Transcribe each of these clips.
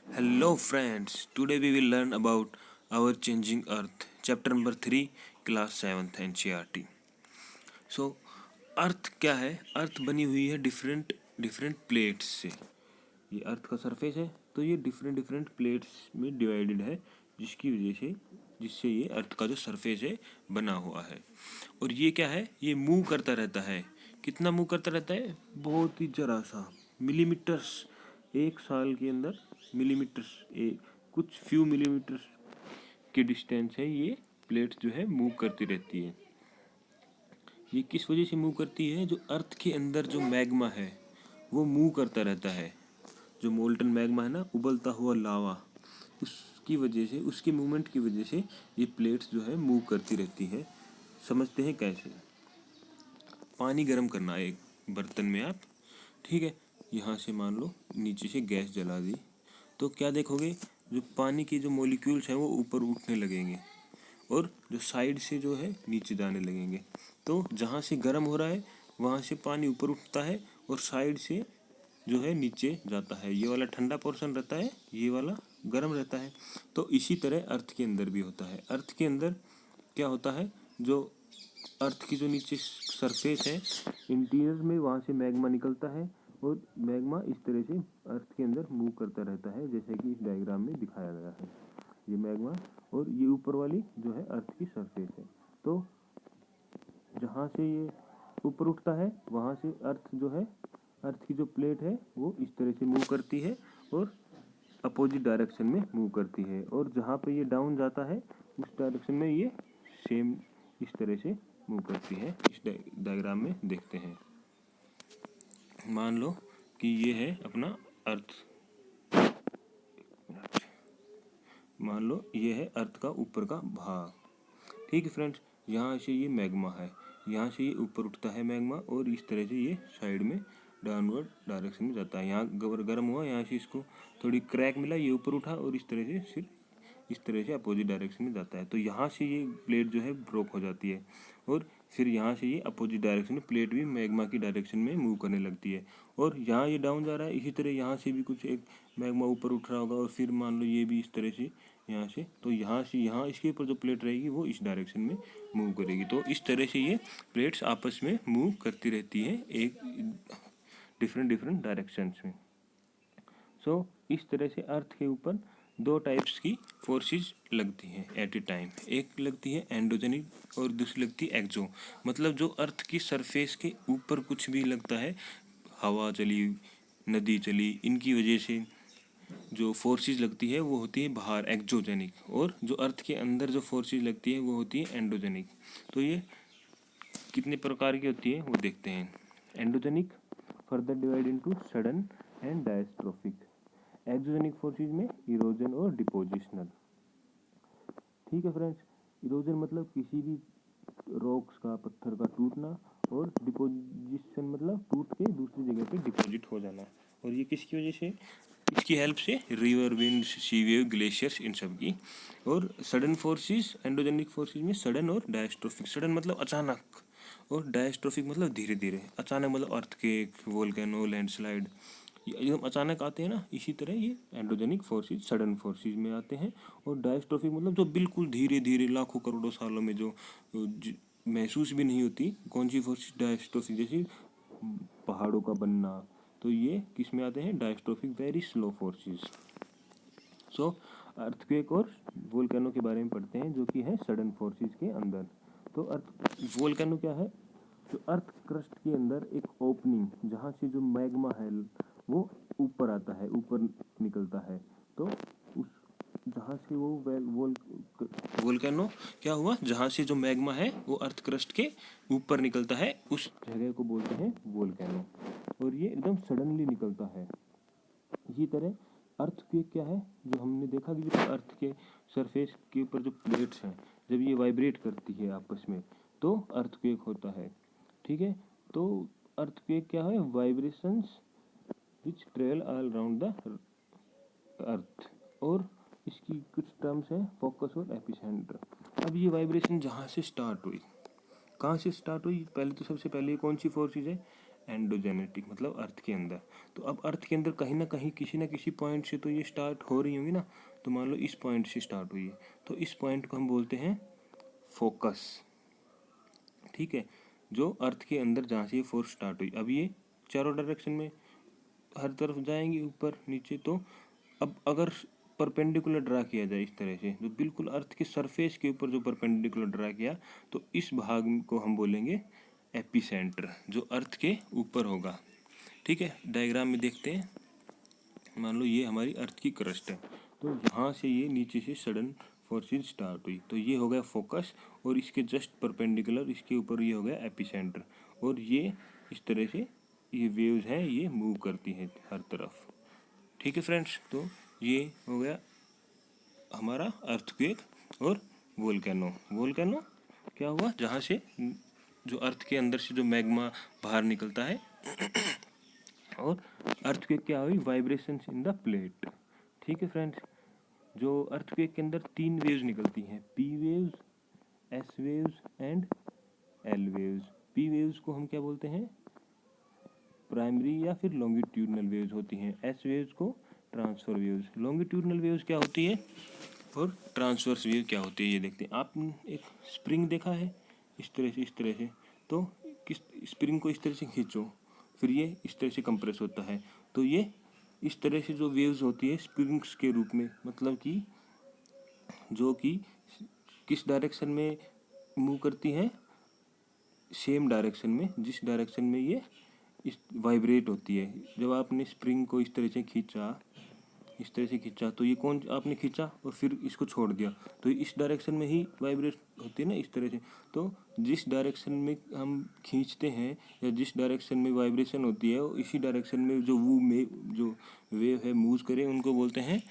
Hello friends, today we will learn about our changing earth, chapter number 3, class 7th NCERT. So अर्थ क्या है? अर्थ बनी हुई है different different plates से। ये अर्थ का सरफेस है, तो ये डिफरेंट डिफरेंट प्लेट्स में डिवाइडेड है, जिससे ये अर्थ का जो सरफेस है बना हुआ है। और ये क्या है? ये मूव करता रहता है। कितना मूव करता रहता है? बहुत ही जरा सा, मिलीमीटर्स। एक साल के अंदर मिलीमीटर्स, कुछ फ्यू मिलीमीटर्स की डिस्टेंस है, ये प्लेट जो है मूव करती रहती है। ये किस वजह से मूव करती है? जो अर्थ के अंदर जो मैग्मा है वो मूव करता रहता है। जो मोल्टन मैग्मा है ना, उबलता हुआ लावा, उसकी वजह से, उसकी मूवमेंट की वजह से ये प्लेट्स जो है मूव करती रहती है। समझते हैं कैसे? पानी गर्म करना है एक बर्तन में आप, ठीक है। यहाँ से मान लो नीचे से गैस जला दी, तो क्या देखोगे? जो पानी के जो मॉलिक्यूल्स हैं वो ऊपर उठने लगेंगे और जो साइड से जो है नीचे जाने लगेंगे। तो जहाँ से गर्म हो रहा है वहाँ से पानी ऊपर उठता है और साइड से जो है नीचे जाता है। ये वाला ठंडा पोर्शन रहता है, ये वाला गर्म रहता है। तो इसी तरह अर्थ के अंदर भी होता है। अर्थ के अंदर क्या होता है? जो अर्थ की जो नीचे सरफेस है, इंटीरियर में, वहाँ से मैग्मा निकलता है और मैग्मा इस तरह से अर्थ के अंदर मूव करता रहता है, जैसे कि इस डायग्राम में दिखाया गया है। ये मैग्मा और ये ऊपर वाली जो है अर्थ की सरफेस है। तो जहाँ से ये ऊपर उठता है वहाँ से अर्थ जो है, अर्थ की जो प्लेट है वो इस तरह से मूव करती है और अपोजिट डायरेक्शन में मूव करती है। और जहाँ पे ये डाउन जाता है उस डायरेक्शन में ये सेम इस तरह से मूव करती है। इस डायग्राम में देखते हैं। मान लो कि ये है अपना अर्थ, मान लो ये है अर्थ का ऊपर का भाग, ठीक है फ्रेंड्स। यहाँ से ये मैग्मा है, यहाँ से ये ऊपर उठता है मैग्मा और इस तरह से ये साइड में डाउनवर्ड डायरेक्शन में जाता है। यहाँ गर्म हुआ, यहाँ से इसको थोड़ी क्रैक मिला, ये ऊपर उठा और इस तरह से फिर इस तरह से अपोजिट डायरेक्शन में जाता है। तो यहाँ से ये प्लेट जो है ब्रोक हो जाती है और फिर यहाँ से ये अपोजिट डायरेक्शन में प्लेट भी मैग्मा की डायरेक्शन में मूव करने लगती है। और यहाँ ये डाउन जा रहा है, इसी तरह यहाँ से भी कुछ एक मैग्मा ऊपर उठ रहा होगा और फिर मान लो ये भी इस तरह से यहाँ से, तो यहाँ से यहाँ इसके ऊपर जो प्लेट रहेगी वो इस डायरेक्शन में मूव करेगी। तो इस तरह से ये प्लेट्स आपस में मूव करती रहती है एक डिफरेंट डिफरेंट डायरेक्शंस में। सो इस तरह से अर्थ के ऊपर दो टाइप्स की फोर्सेस लगती हैं एट ए टाइम। एक लगती है एंडोजेनिक और दूसरी लगती है एक्सो। मतलब जो अर्थ की सरफेस के ऊपर कुछ भी लगता है, हवा चली, नदी चली, इनकी वजह से जो फोर्सेस लगती है वो होती है बाहर, एक्सोजेनिक। और जो अर्थ के अंदर जो फोर्सेस लगती है वो होती है एंडोजेनिक। तो ये कितने प्रकार की होती है वो देखते हैं। Endogenic further divide into sudden and diastrophic. Exogenic forces में इरोजन और डिपोजिशनल, ठीक है फ्रेंड्स। इरोजन मतलब किसी भी रॉक्स का, पत्थर का टूटना, और डिपोजिशन मतलब टूट के दूसरी जगह पे डिपॉजिट हो जाना। और ये किसकी वजह से? इसकी हेल्प से रिवर, विंड, सी वेव, ग्लेशियर्स, इन सब की। और सडन फोर्सेस, एंडोजेनिक फोर्सेस में सडन और डायस्ट्रोफिक। सडन मतलब अचानक और डायस्ट्रोफिक मतलब धीरे धीरे। अचानक मतलब अर्थक्वेक, वोल्केनो, लैंडस्लाइड, एकदम अचानक आते हैं ना, इसी तरह ये एंडोजेनिक फोर्सेस सडन फोर्सेस में आते हैं। और डायस्ट्रोफिक मतलब जो बिल्कुल धीरे धीरे लाखों करोड़ों सालों में जो महसूस भी नहीं होती। कौन सी फोर्सेस? डायस्ट्रोफिक, जैसे पहाड़ों का बनना। तो ये किस में आते हैं? Diastrophic, very slow forces. So earthquake और वोल्केनो के बारे में पढ़ते हैं, जो कि है सडन फोर्सेस के अंदर। तो वोल्केनो क्या है? जो अर्थ क्रस्ट के अंदर एक ओपनिंग, जहाँ से जो मैग्मा है वो ऊपर आता है, ऊपर निकलता है। तो उस जहाँ से वो वोल्केनो क्या हुआ? जहाँ से जो मैग्मा है वो अर्थ क्रस्ट के ऊपर निकलता है, उस जगह को बोलते हैं वोल्केनो। और ये एकदम सडनली निकलता है। इसी तरह अर्थक्वेक क्या है? जो हमने देखा कि जो अर्थ के सरफेस के ऊपर जो प्लेट्स हैं, जब ये वाइब्रेट करती है आपस में तो अर्थक्वेक होता है, ठीक है। तो अर्थक्वेक क्या है? Vibrations which travel all around the earth. और इसकी कुछ टर्म्स हैं, फोकस और एपिसेंटर। अब ये वाइब्रेशन जहाँ से स्टार्ट हुई, कहाँ से स्टार्ट हुई? पहले तो सबसे पहले कौन सी फोर्सेस है? एंडोजेनेटिक मतलब अर्थ के अंदर। तो अब अर्थ के अंदर कहीं ना कहीं किसी ना किसी पॉइंट से तो ये स्टार्ट हो रही होंगी ना। तो मान लो इस पॉइंट से स्टार्ट हुई है, तो इस पॉइंट को हम बोलते हैं फोकस। ठीक है, जो अर्थ के अंदर जहाँ से ये फोर्स स्टार्ट हुई, अब ये चारों डायरेक्शन में हर तरफ जाएंगी, ऊपर नीचे। तो अब अगर परपेंडिकुलर ड्रा किया जाए इस तरह से, जो बिल्कुल अर्थ के सरफेस के ऊपर जो परपेंडिकुलर ड्रा किया, तो इस भाग को हम बोलेंगे एपिसेंटर, जो अर्थ के ऊपर होगा। ठीक है, डायग्राम में देखते हैं। मान लो ये हमारी अर्थ की क्रस्ट है, तो यहाँ से ये नीचे से सडन फोर्सेज स्टार्ट हुई, तो ये हो गया फोकस, और इसके जस्ट परपेंडिकुलर इसके ऊपर ये हो गया एपिसेंटर। और ये इस तरह से ये वेव्स हैं, ये मूव करती हैं हर तरफ। ठीक है फ्रेंड्स, तो ये हो गया हमारा अर्थक्वेक और वोल्केनो। वोल्केनो क्या हुआ, जहाँ से जो अर्थ के अंदर से जो मैग्मा बाहर निकलता है। और अर्थक्वेक क्या हुई, वाइब्रेशंस इन द प्लेट। ठीक है फ्रेंड्स, जो अर्थक्वेक के अंदर 3 वेव्स निकलती हैं, P waves, S waves and L waves. P waves को हम क्या बोलते हैं, प्राइमरी या फिर लॉन्गिट्यूडनल वेव्स होती हैं। एस वेव्स को ट्रांसफर वेव्स। लॉन्गिट्यूडनल वेव्स क्या होती है और ट्रांसवर्स वेव क्या होती है, ये देखते हैं। आपने एक स्प्रिंग देखा है, इस तरह से, तो किस स्प्रिंग को इस तरह से खींचो, फिर ये इस तरह से कंप्रेस होता है, तो ये इस तरह से जो वेव्स होती है स्प्रिंग्स के रूप में, मतलब कि जो कि किस डायरेक्शन में मूव करती हैं, सेम डायरेक्शन में, जिस डायरेक्शन में ये इस वाइब्रेट होती है। जब आपने स्प्रिंग को इस तरह से खींचा, इस तरह से खींचा, तो ये कौन आपने खींचा और फिर इसको छोड़ दिया, तो इस डायरेक्शन में ही वाइब्रेट होती है ना, इस तरह से। तो जिस डायरेक्शन में हम खींचते हैं या जिस डायरेक्शन में वाइब्रेशन होती है, इसी डायरेक्शन में जो वेव है मूव करे, उनको बोलते हैं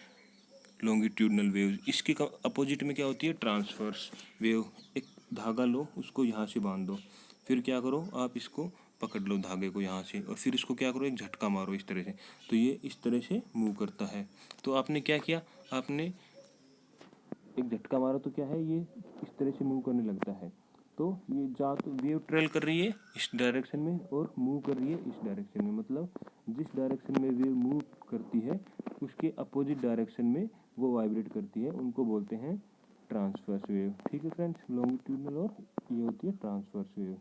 लॉन्गिट्यूडनल वेव। इसके अपोजिट में क्या होती है, ट्रांसवर्स वेव। एक धागा लो, उसको यहाँ से बांध दो, फिर क्या करो, आप इसको पकड़ लो धागे को यहाँ से, और फिर इसको क्या करो, एक झटका मारो इस तरह से, तो ये इस तरह से मूव करता है। तो आपने क्या किया, आपने एक झटका मारा, तो क्या है, ये इस तरह से मूव करने लगता है। तो ये जा तो वेव ट्रेवल कर रही है इस डायरेक्शन में और मूव कर रही है इस डायरेक्शन में, मतलब जिस डायरेक्शन में वेव मूव करती है उसके अपोजिट डायरेक्शन में वो वाइब्रेट करती है, उनको बोलते हैं ट्रांसवर्स वेव। ठीक है फ्रेंड्स, लॉन्गिट्यूडनल और ये होती है ट्रांसवर्स वेव।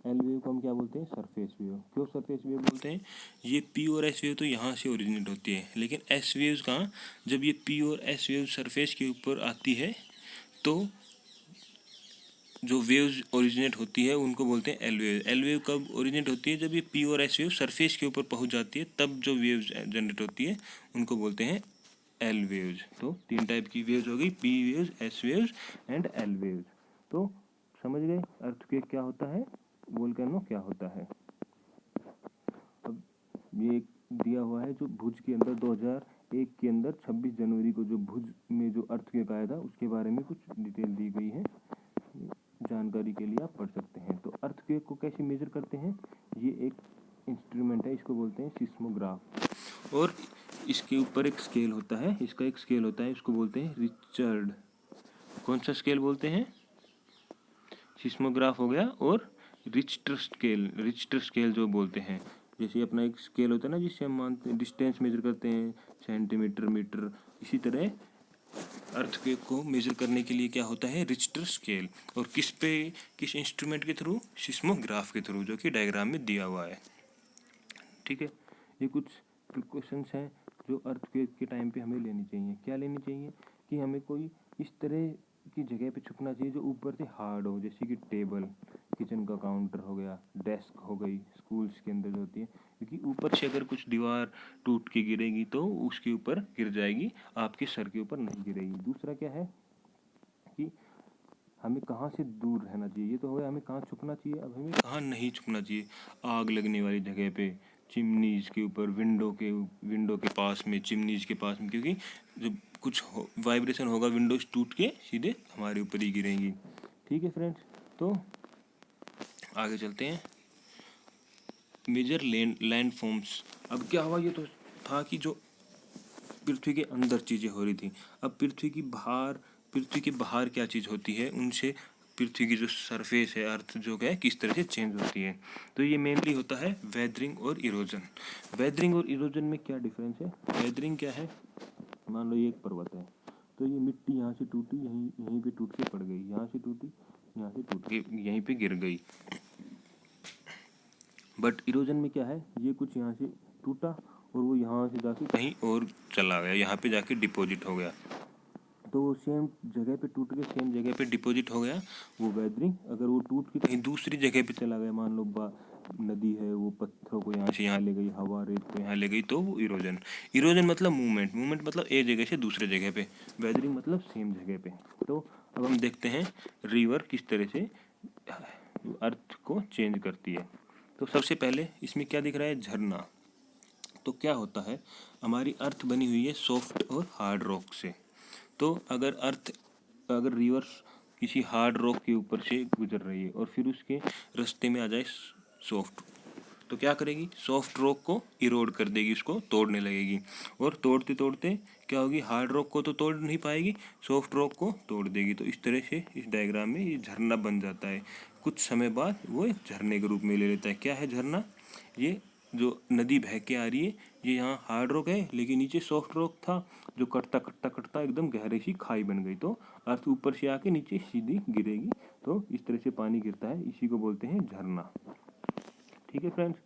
एल वेव को हम क्या बोलते हैं, सरफेस वेव। क्यों सरफेस वेव बोलते हैं, ये पी और एस वेव तो यहाँ से ओरिजिनेट होती है, लेकिन एस वेव्स कहाँ, जब ये पी और एस वेव सरफेस के ऊपर आती है, तो जो वेव्स ओरिजिनेट होती है उनको बोलते हैं एल वेव। एल वेव कब ओरिजिनेट होती है, जब ये पी और एस वेव सरफेस के ऊपर पहुंच जाती है, तब जो वेव्स जनरेट होती है उनको बोलते हैं एल वेव्स। तो 3 टाइप की वेव्स हो गई, P waves, S waves and L waves. तो समझ गए अर्थक्वेक क्या होता है, वोल्केनो क्या होता है। अब ये दिया हुआ है जो भुज के अंदर 2001 के अंदर 26 जनवरी को जो भुज में जो अर्थक्वेक आया था, उसके बारे में कुछ डिटेल दी गई है, जानकारी के लिए आप पढ़ सकते हैं। तो अर्थक्वेक को कैसे मेजर करते हैं, ये एक इंस्ट्रूमेंट है, इसको बोलते हैं सिस्मोग्राफ, और इसके ऊपर एक स्केल होता है, इसका एक स्केल होता है, इसको बोलते हैं रिचर्ड। कौन सा स्केल बोलते हैं, सिस्मोग्राफ हो गया, और रिच्टर स्केल जो बोलते हैं। जैसे अपना एक स्केल होता है ना, जिससे हम मानते हैं डिस्टेंस मेजर करते हैं, सेंटीमीटर, मीटर, इसी तरह अर्थक्वेक को मेजर करने के लिए क्या होता है, रिच्टर स्केल। और किस इंस्ट्रूमेंट के थ्रू, सिस्मोग्राफ के थ्रू, जो कि डायग्राम में दिया हुआ है। ठीक है, ये कुछ प्रिकॉशंस हैं जो अर्थक्वेक के टाइम पे हमें लेनी चाहिए। क्या लेनी चाहिए, कि हमें कोई इस तरह की जगह पे छुपना चाहिए जो ऊपर से हार्ड हो, जैसे कि टेबल, किचन का काउंटर हो गया, डेस्क हो गई, स्कूल्स के अंदर जो होती है, क्योंकि ऊपर से अगर कुछ दीवार टूट के गिरेगी तो उसके ऊपर गिर जाएगी, आपके सर के ऊपर नहीं गिरेगी। दूसरा क्या है कि हमें कहाँ से दूर रहना चाहिए, ये तो हो गया हमें कहाँ छुपना चाहिए। अब हमें कहाँ नहीं छुपना चाहिए, आग लगने वाली जगह पे, चिमनीज के ऊपर, विंडो के पास में, चिमनीज के पास में, क्योंकि जब कुछ वाइब्रेशन होगा विंडोज टूट के सीधे हमारे ऊपर ही गिरेंगी। ठीक है फ्रेंड्स, तो आगे चलते हैं। Major land forms. अब क्या हुआ, ये तो था कि जो पृथ्वी के अंदर चीज़ें हो रही थी, अब पृथ्वी के बाहर क्या चीज़ होती है, उनसे पृथ्वी की जो सरफेस है, अर्थ जो है किस तरह से चेंज होती है। तो ये मेनली होता है वेदरिंग और इरोजन। वेदरिंग और इरोजन में क्या डिफरेंस है? वेदरिंग क्या है? मान लो ये एक पर्वत है, तो ये मिट्टी यहाँ से टूटी, यहीं पे टूट के पड़ गई, यहाँ से टूटी, यहाँ से टूट के यहीं पे गिर गई। बट इरोजन में क्या है, ये कुछ यहाँ से टूटा और वो यहाँ से जाके कहीं और चला गया, यहाँ पे जाके डिपॉजिट हो गया। तो सेम जगह पे टूट के सेम जगह पे डिपॉजिट हो गया, वो वेदरिंग। अगर वो टूट के कहीं दूसरी जगह पे चला गया, मान लो नदी है, वो पत्थरों को यहाँ से यहाँ ले गई, हवा रेत को यहाँ ले गई, तो वो इरोजन। इरोजन मतलब मूवमेंट, मूवमेंट मतलब एक जगह से दूसरे जगह पे, वेदरिंग मतलब सेम जगह पे। तो अब हम देखते हैं रिवर किस तरह से अर्थ को चेंज करती है। तो सबसे पहले इसमें क्या दिख रहा है? झरना। तो क्या होता है, हमारी अर्थ बनी हुई है सॉफ्ट और हार्ड रॉक से। तो अगर रिवर किसी हार्ड रॉक के ऊपर से गुजर रही है और फिर उसके रास्ते में आ जाए सॉफ्ट, तो क्या करेगी? सॉफ्ट रॉक को इरोड कर देगी, उसको तोड़ने लगेगी। और तोड़ते तोड़ते क्या होगी? हार्ड रॉक को तो तोड़ नहीं पाएगी, सॉफ्ट रॉक को तोड़ देगी। तो इस तरह से इस डायग्राम में ये झरना बन जाता है। कुछ समय बाद वो एक झरने के रूप में ले लेता है। क्या है झरना? ये जो नदी बह के आ रही है, ये यहाँ हार्ड रॉक है लेकिन नीचे सॉफ्ट रॉक था, जो कटता कटता कटता एकदम गहरी सी खाई बन गई। तो अर्थ ऊपर से आके नीचे सीधी गिरेगी, तो इस तरह से पानी गिरता है। इसी को बोलते हैं झरना। ठीक है फ्रेंड्स,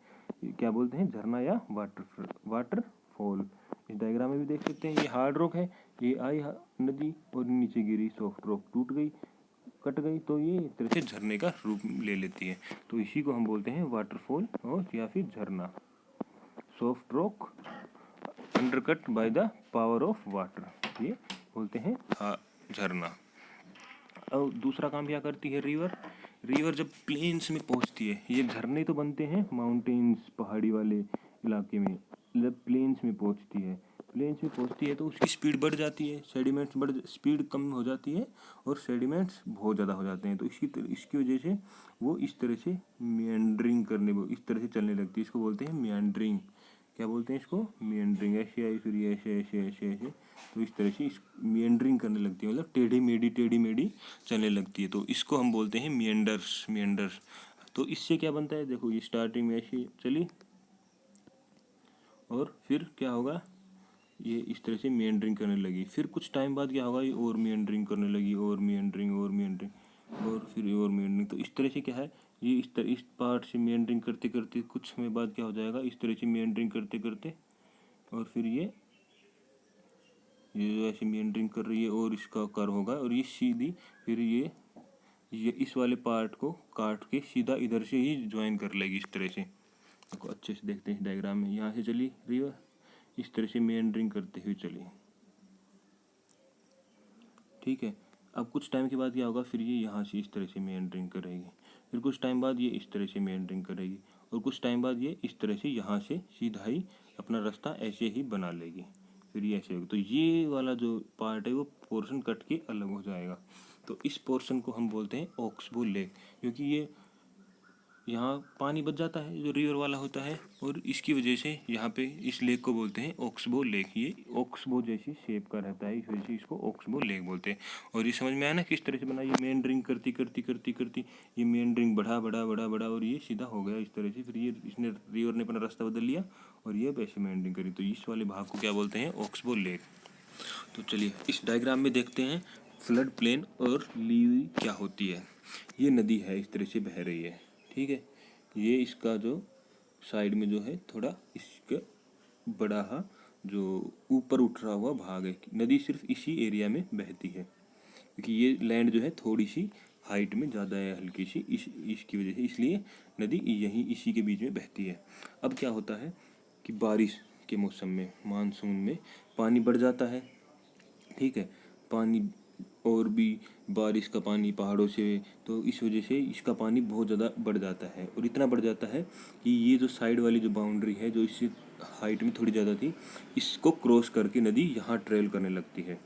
क्या बोलते हैं? झरना या वाटरफॉल। इस डायग्राम में भी देख सकते हैं, ये हार्ड रॉक है, ये आई नदी और नीचे गिरी, सॉफ्ट रॉक टूट गई, कट गई, तो ये एक तरह से झरने का रूप ले लेती है। तो इसी को हम बोलते हैं वाटरफॉल और या फिर झरना। Soft rock undercut by the power of water, ये बोलते हैं झरना। और दूसरा काम क्या करती है रिवर? रिवर जब प्लेन्स में पहुंचती है, ये झरने तो बनते हैं माउंटेन्स, पहाड़ी वाले इलाके में, जब प्लेन्स में पहुंचती है, तो उसकी स्पीड बढ़ जाती है, सेडिमेंट्स स्पीड कम हो जाती है और सेडिमेंट्स बहुत ज़्यादा हो जाते हैं। तो इसकी वजह से वो इस तरह से मियंडरिंग इस तरह से चलने लगती है। इसको बोलते हैं मियंडरिंग। क्या बोलते हैं इसको? मियंडरिंग। ऐसे आई, फिर ऐसे ऐसे ऐसे ऐसे, तो इस तरह से इस मियंडरिंग करने लगती है, मतलब टेढ़ी मेढ़ी चलने लगती है। तो इसको हम बोलते हैं मियंडर्स। तो इससे क्या बनता है? देखो, ये स्टार्टिंग में ऐसी चली और फिर क्या होगा, ये इस तरह से मियंडरिंग करने लगी। फिर कुछ टाइम बाद क्या होगा, ये और मियंडरिंग करने लगी, और मियंडरिंग और फिर और मियंडरिंग। तो इस तरह से क्या है, ये इस पार्ट से मियंडरिंग करते करते कुछ समय बाद क्या हो जाएगा, इस तरह से मियंडरिंग करते करते, और फिर ये ऐसे मियंडरिंग कर रही है और इसका कर होगा, और ये सीधी फिर ये इस वाले पार्ट को काट के सीधा इधर से ही ज्वाइन कर लेगी इस तरह से। देखो अच्छे से देखते हैं डायग्राम में, यहाँ से चली रिवर, इस तरह से मेंडरिंग करते हुए चली। ठीक है, अब कुछ टाइम के बाद क्या होगा, फिर ये यहाँ से इस तरह से मेंडरिंग करेगी, फिर कुछ टाइम बाद ये इस तरह से मेंडरिंग करेगी, और कुछ टाइम बाद ये इस तरह से यहाँ से सीधा ही अपना रास्ता ऐसे ही बना लेगी, फिर ये ऐसे होगी। तो ये वाला जो पार्ट है वो पोर्शन कट के अलग हो जाएगा। तो इस पोर्शन को हम बोलते हैं ऑक्सबो लेक, क्योंकि ये यहाँ पानी बच जाता है जो रिवर वाला होता है, और इसकी वजह से यहाँ पे इस लेक को बोलते हैं ऑक्सबो लेक। ये ऑक्सबो जैसी शेप का रहता है, इस वजह से इसको ऑक्सबो लेक बोलते हैं। और ये समझ में आया ना किस तरह से बना? ये मेंडरिंग करती करती करती करती ये मेंडरिंग बढ़ा बढ़ा बढ़ा बढ़ा और ये सीधा हो गया इस तरह से। फिर ये इसने रिवर ने अपना रास्ता बदल लिया और ये वैसे मेंडरिंग करी, तो इस वाले भाग को क्या बोलते हैं? Oxbow lake. तो चलिए इस डायग्राम में देखते हैं फ्लड प्लेन और लीवी क्या होती है। ये नदी है, इस तरह से बह रही है, ठीक है। ये इसका जो साइड में जो है थोड़ा इसका बड़ा जो ऊपर उठ रहा हुआ भाग है, नदी सिर्फ इसी एरिया में बहती है, क्योंकि ये लैंड जो है थोड़ी सी हाइट में ज़्यादा है, हल्की सी, इसकी वजह से, इसलिए नदी यहीं इसी के बीच में बहती है। अब क्या होता है कि बारिश के मौसम में, मानसून में पानी बढ़ जाता है, ठीक है। पानी और भी बारिश का पानी पहाड़ों से, तो इस वजह से इसका पानी बहुत ज़्यादा बढ़ जाता है, और इतना बढ़ जाता है कि ये जो साइड वाली जो बाउंड्री है जो इससे हाइट में थोड़ी ज़्यादा थी, इसको क्रॉस करके नदी यहाँ ट्रेवल करने लगती है,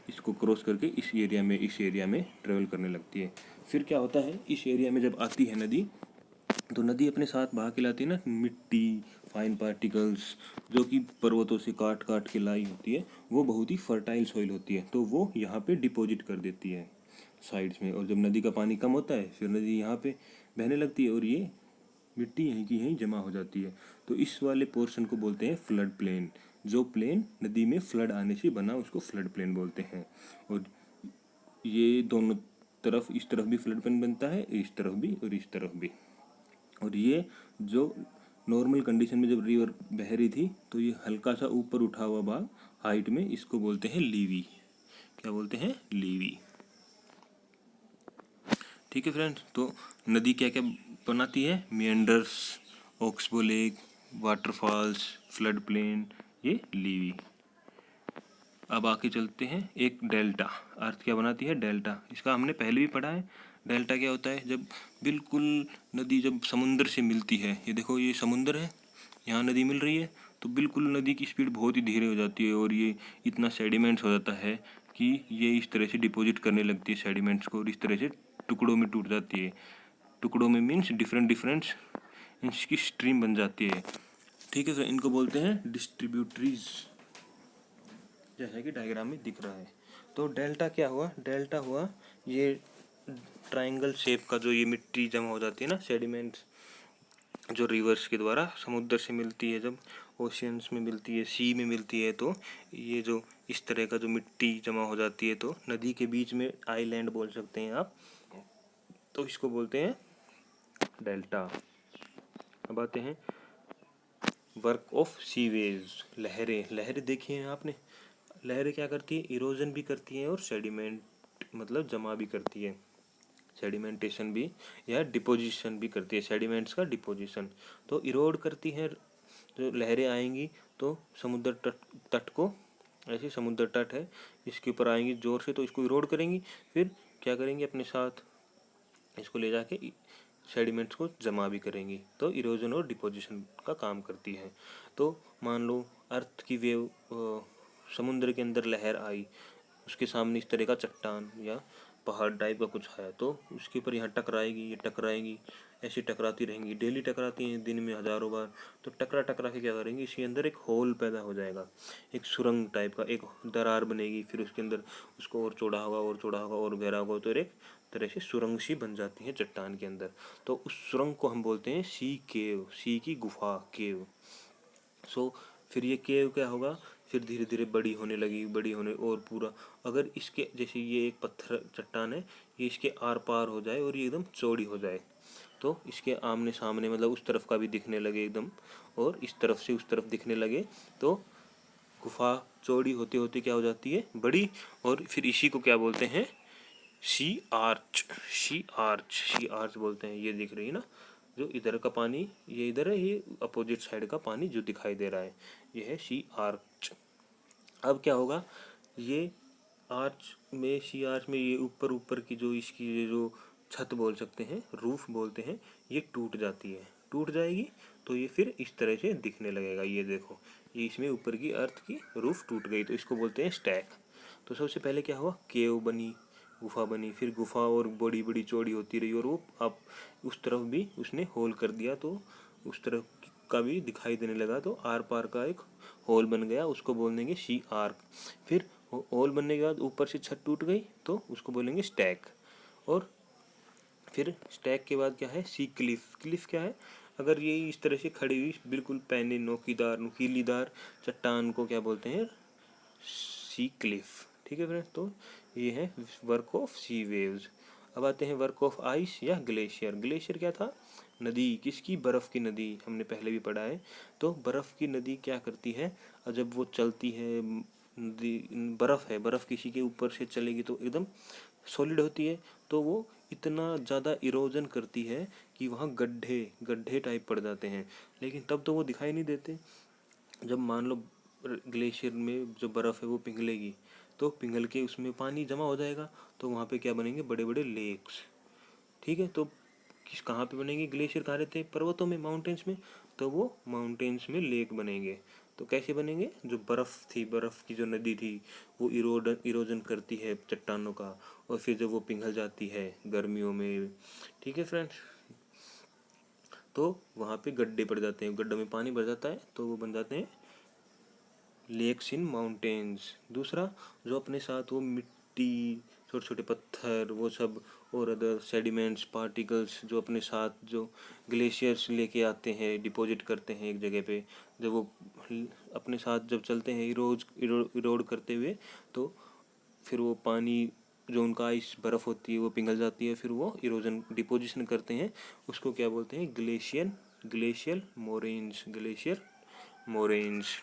इसको क्रॉस करके इस एरिया में ट्रेवल करने लगती है। फिर क्या होता है, इस एरिया में जब आती है नदी, तो नदी अपने साथ बहा के लाती है ना मिट्टी, फाइन पार्टिकल्स, जो कि पर्वतों से काट काट के लाई होती है, वो बहुत ही फर्टाइल सॉइल होती है, तो वो यहाँ पे डिपॉजिट कर देती है। साइड्स में, और जब नदी का पानी कम होता है फिर नदी यहाँ पे बहने लगती है और ये मिट्टी यहीं की यहीं जमा हो जाती है। तो इस वाले पोर्शन को बोलते हैं फ्लड प्लेन। जो प्लेन नदी में फ्लड आने से बना उसको फ्लड प्लेन बोलते हैं। और ये दोनों तरफ, इस तरफ भी फ्लड प्लेन बनता है, इस तरफ भी और इस तरफ भी। और ये जो नॉर्मल कंडीशन में जब रिवर बह रही थी तो ये हल्का सा ऊपर उठा हुआ भाग हाइट में, इसको बोलते हैं लीवी। क्या बोलते हैं? लीवी। ठीक है फ्रेंड्स, तो नदी क्या क्या बनाती है? Meanders, oxbow lake, waterfalls, flood plain, ये लीवी। अब आके चलते हैं एक डेल्टा। अर्थ क्या बनाती है? डेल्टा। इसका हमने पहले भी पढ़ा है। डेल्टा क्या होता है? जब बिल्कुल नदी जब समुंदर से मिलती है, ये देखो ये समुंदर है, यहाँ नदी मिल रही है, तो बिल्कुल नदी की स्पीड बहुत ही धीरे हो जाती है और ये इतना सेडिमेंट्स हो जाता है कि ये इस तरह से डिपॉजिट करने लगती है सेडिमेंट्स को, और इस तरह से टुकड़ों में टूट जाती है। टुकड़ों में मीन्स डिफरेंट डिफरेंट इसकी स्ट्रीम बन जाती है। ठीक है सर, इनको बोलते हैं डिस्ट्रीब्यूटरीज, जैसा कि डायग्राम में दिख रहा है। तो डेल्टा क्या हुआ? डेल्टा हुआ ये ट्रायंगल शेप का, जो ये मिट्टी जमा हो जाती है ना, सेडिमेंट्स जो रिवर्स के द्वारा समुद्र से मिलती है, जब ओशियंस में मिलती है, सी में मिलती है, तो ये जो इस तरह का जो मिट्टी जमा हो जाती है, तो नदी के बीच में आइलैंड बोल सकते हैं आप, तो इसको बोलते हैं डेल्टा। अब आते हैं वर्क ऑफ सीवेज। लहरें, लहरें देखी हैं आपने? लहरें क्या करती है? इरोजन भी करती हैं और सेडिमेंट मतलब जमा भी करती है, सेडिमेंटेशन भी या डिपोजिशन भी करती है, सेडिमेंट्स का डिपोजिशन। तो इरोड करती है, जो लहरें आएंगी तो समुद्र तट को, ऐसे समुद्र तट है, इसके ऊपर आएंगी जोर से तो इसको इरोड करेंगी, फिर क्या करेंगी? अपने साथ इसको ले जाके सेडिमेंट्स को जमा भी करेंगी, तो इरोजन और डिपोजिशन का काम करती है। तो मान लो अर्थ की वेव, समुद्र के अंदर लहर आई, उसके सामने इस तरह का चट्टान या पहाड़ टाइप का कुछ है, तो उसके ऊपर यहाँ टकराएगी, ये टकराएंगी, ऐसे टकराती रहेंगी, डेली टकराती हैं, दिन में हजारों बार। तो टकरा टकरा के क्या करेंगी? इसके अंदर एक होल पैदा हो जाएगा, एक सुरंग टाइप का, एक दरार बनेगी, फिर उसके अंदर उसको और चौड़ा होगा और चौड़ा होगा और गहरा होगा, तो एक तरह से सुरंग सी बन जाती है चट्टान के अंदर। तो उस सुरंग को हम बोलते हैं सी केव, सी की गुफा, केव। सो फिर ये केव क्या होगा? फिर धीरे धीरे बड़ी होने लगी, बड़ी होने, और पूरा, अगर इसके जैसे ये एक पत्थर चट्टान है, ये इसके आर पार हो जाए और ये एकदम चौड़ी हो जाए, तो इसके आमने सामने मतलब उस तरफ का भी दिखने लगे एकदम, और इस तरफ से उस तरफ दिखने लगे, तो गुफा चौड़ी होते होते क्या हो जाती है? बड़ी। और फिर इसी को क्या बोलते हैं? सी आर्च। सी आर्च, सी आर्च बोलते हैं। ये दिख रही है ना, जो इधर का पानी ये इधर है, ये अपोजिट साइड का पानी जो दिखाई दे रहा है, ये है सी आर्च। अब क्या होगा? ये आर्च में, सी आर्च में, ये ऊपर ऊपर की जो इसकी ये जो छत बोल सकते हैं, रूफ बोलते हैं, ये टूट जाती है। टूट जाएगी तो ये फिर इस तरह से दिखने लगेगा। ये देखो, ये इसमें ऊपर की अर्थ की रूफ टूट गई, तो इसको बोलते हैं स्टैक। तो सबसे पहले क्या हुआ? केव बनी, गुफा बनी, फिर गुफा और बड़ी बड़ी चौड़ी होती रही, और वो अब उस तरफ भी उसने होल कर दिया, तो उस तरफ का भी दिखाई देने लगा, तो आर पार का एक होल बन गया, उसको बोलेंगे सी आर्क। फिर होल बनने के बाद ऊपर से छत टूट गई, तो उसको बोलेंगे स्टैक। और फिर स्टैक के बाद क्या है? सी क्लिफ। क्लिफ क्या है? अगर ये इस तरह से खड़ी हुई बिल्कुल पैने नोकीदार नुकीलीदार चट्टान को क्या बोलते हैं? सी क्लिफ। ठीक है फ्रेंड्स, तो ये है वर्क ऑफ सी वेव्स। अब आते हैं वर्क ऑफ आइस या ग्लेशियर। ग्लेशियर क्या था? नदी। किसकी? बर्फ़ की नदी, हमने पहले भी पढ़ा है। तो बर्फ़ की नदी क्या करती है? और जब वो चलती है, नदी बर्फ़ है, बर्फ़ किसी के ऊपर से चलेगी तो एकदम सॉलिड होती है, तो वो इतना ज़्यादा इरोजन करती है कि वहाँ गड्ढे गड्ढे टाइप पड़ जाते हैं, लेकिन तब तो वो दिखाई नहीं देते। जब मान लो ग्लेशियर में जो बर्फ़ है वो पिघलेगी, तो पिघल के उसमें पानी जमा हो जाएगा, तो वहाँ पे क्या बनेंगे? बड़े बड़े लेक्स। ठीक है, तो किस कहाँ पे बनेंगे? ग्लेशियर कहाँ रहते हैं? पर्वतों में, माउंटेन्स में, तो वो माउंटेन्स में लेक बनेंगे। तो कैसे बनेंगे? जो बर्फ़ थी, बर्फ़ की जो नदी थी, वो इरोजन करती है चट्टानों का, और फिर जब वो पिघल जाती है गर्मियों में, ठीक है फ्रेंड्स, तो वहाँ पे गड्ढे पड़ जाते हैं, गड्ढों में पानी भर जाता है, तो वो बन जाते हैं लेक्स इन माउंटेन्स। दूसरा, जो अपने साथ वो मिट्टी छोटे छोटे पत्थर वो सब और अदर सेडिमेंट्स पार्टिकल्स जो अपने साथ जो ग्लेशियर्स लेके आते हैं, डिपॉजिट करते हैं एक जगह पे, जब वो अपने साथ जब चलते हैं इरोड करते हुए, तो फिर वो पानी जो उनका आइस बर्फ़ होती है वो पिघल जाती है, फिर वो इरोजन डिपोजिशन करते हैं, उसको क्या बोलते हैं, ग्लेशियल मोरेन्स।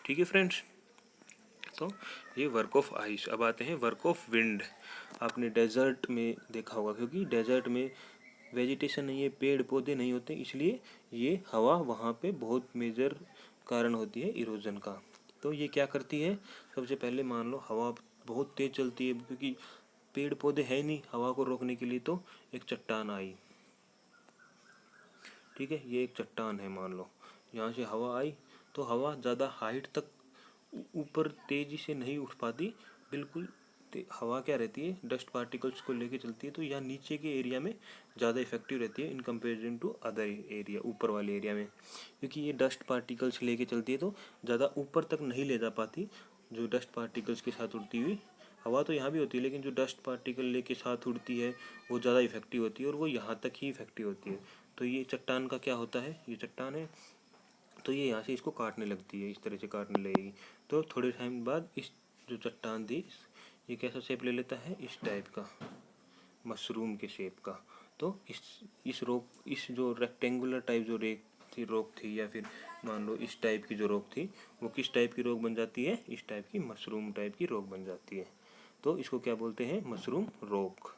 ठीक है फ्रेंड्स, तो ये वर्क ऑफ आइस। अब आते हैं वर्क ऑफ विंड। आपने डेजर्ट में देखा होगा, क्योंकि डेजर्ट में वेजिटेशन नहीं है, पेड़ पौधे नहीं होते, इसलिए ये हवा वहाँ पे बहुत मेजर कारण होती है इरोजन का। तो ये क्या करती है, सबसे पहले मान लो हवा बहुत तेज चलती है, क्योंकि पेड़ पौधे है नहीं हवा को रोकने के लिए, तो एक चट्टान आई, ठीक है, ये एक चट्टान है मान लो, यहाँ से हवा आई, तो हवा ज़्यादा हाइट तक ऊपर तेजी से नहीं उठ पाती, बिल्कुल हवा क्या रहती है, डस्ट पार्टिकल्स को लेके चलती है, तो यहाँ नीचे के एरिया में ज़्यादा इफेक्टिव रहती है in comparison to other area, ऊपर वाले एरिया में, क्योंकि ये डस्ट पार्टिकल्स लेके चलती है तो ज़्यादा ऊपर तक नहीं ले जा पाती। जो डस्ट पार्टिकल्स के साथ उड़ती हुई हवा तो यहाँ भी होती है, लेकिन जो डस्ट पार्टिकल लेके साथ उड़ती है वो ज़्यादा इफेक्टिव होती है, और वो यहाँ तक ही इफेक्टिव होती है। तो ये चट्टान का क्या होता है, ये चट्टान है, तो ये यहाँ से इसको काटने लगती है, इस तरह से काटने लगेगी, तो थोड़े टाइम बाद इस जो चट्टान थी ये कैसा शेप ले लेता है, इस टाइप का, मशरूम के शेप का। तो इस जो रेक्टेंगुलर टाइप जो रॉक थी, या फिर मान लो इस टाइप की जो रॉक थी, वो किस टाइप की रॉक बन जाती है, इस टाइप की मशरूम टाइप की रॉक बन जाती है। तो इसको क्या बोलते हैं, मशरूम रॉक।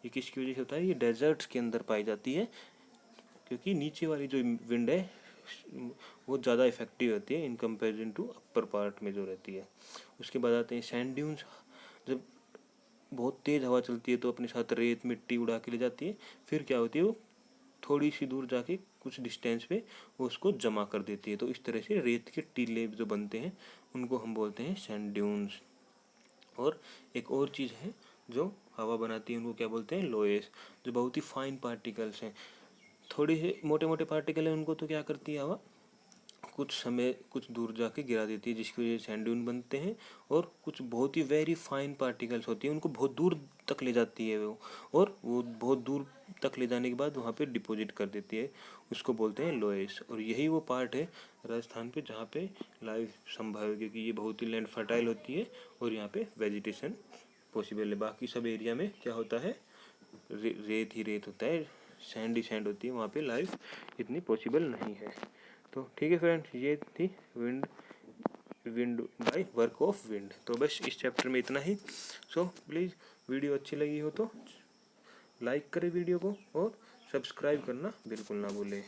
ये किसकी वजह से होता है, ये डेजर्ट्स के अंदर पाई जाती है, क्योंकि नीचे वाली जो विंड है वो ज़्यादा इफेक्टिव होती है in comparison to upper part में जो रहती है। उसके बाद आते हैं सैंड ड्यून्स। जब बहुत तेज़ हवा चलती है तो अपने साथ रेत मिट्टी उड़ा के ले जाती है, फिर क्या होती है, वो थोड़ी सी दूर जाके कुछ डिस्टेंस पे वो उसको जमा कर देती है, तो इस तरह से रेत के टीले जो बनते हैं उनको हम बोलते हैं सैंड ड्यून्स। और एक और चीज़ है जो हवा बनाती है, उनको क्या बोलते हैं, लोएस, जो बहुत ही फाइन पार्टिकल्स हैं, थोड़े से मोटे मोटे पार्टिकल हैं, उनको तो क्या करती है हवा, कुछ समय कुछ दूर जाके गिरा देती है, जिसकी वजह से सैंड ड्यून बनते हैं। और कुछ बहुत ही वेरी फाइन पार्टिकल्स होती है, उनको बहुत दूर तक ले जाती है वो, और वो बहुत दूर तक ले जाने के बाद वहाँ पे डिपॉजिट कर देती है, उसको बोलते हैं लोएस। और यही वो पार्ट है राजस्थान पे जहाँ पे लाइफ संभव है, क्योंकि ये बहुत ही लैंड फर्टाइल होती है और यहाँ पे वेजिटेशन पॉसिबल है। बाकी सब एरिया में क्या होता है, रेत ही रेत होता है, सैंड ही सैंड होती है, वहाँ पे लाइफ इतनी पॉसिबल नहीं है। तो ठीक है फ्रेंड्स, ये थी wind by work of wind. तो बस इस चैप्टर में इतना ही। सो प्लीज़ वीडियो अच्छी लगी हो तो लाइक करें वीडियो को, और सब्सक्राइब करना बिल्कुल ना भूलें,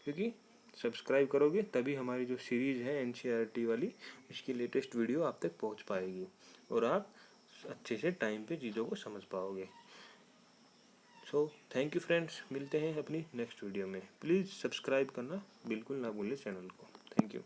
क्योंकि सब्सक्राइब करोगे तभी हमारी जो सीरीज़ है NCERT वाली, इसकी लेटेस्ट वीडियो आप तक पहुंच पाएगी और आप अच्छे से टाइम पे चीज़ों को समझ पाओगे। सो थैंक यू फ्रेंड्स, मिलते हैं अपनी नेक्स्ट वीडियो में। प्लीज़ सब्सक्राइब करना बिल्कुल ना भूलें चैनल को। Thank you.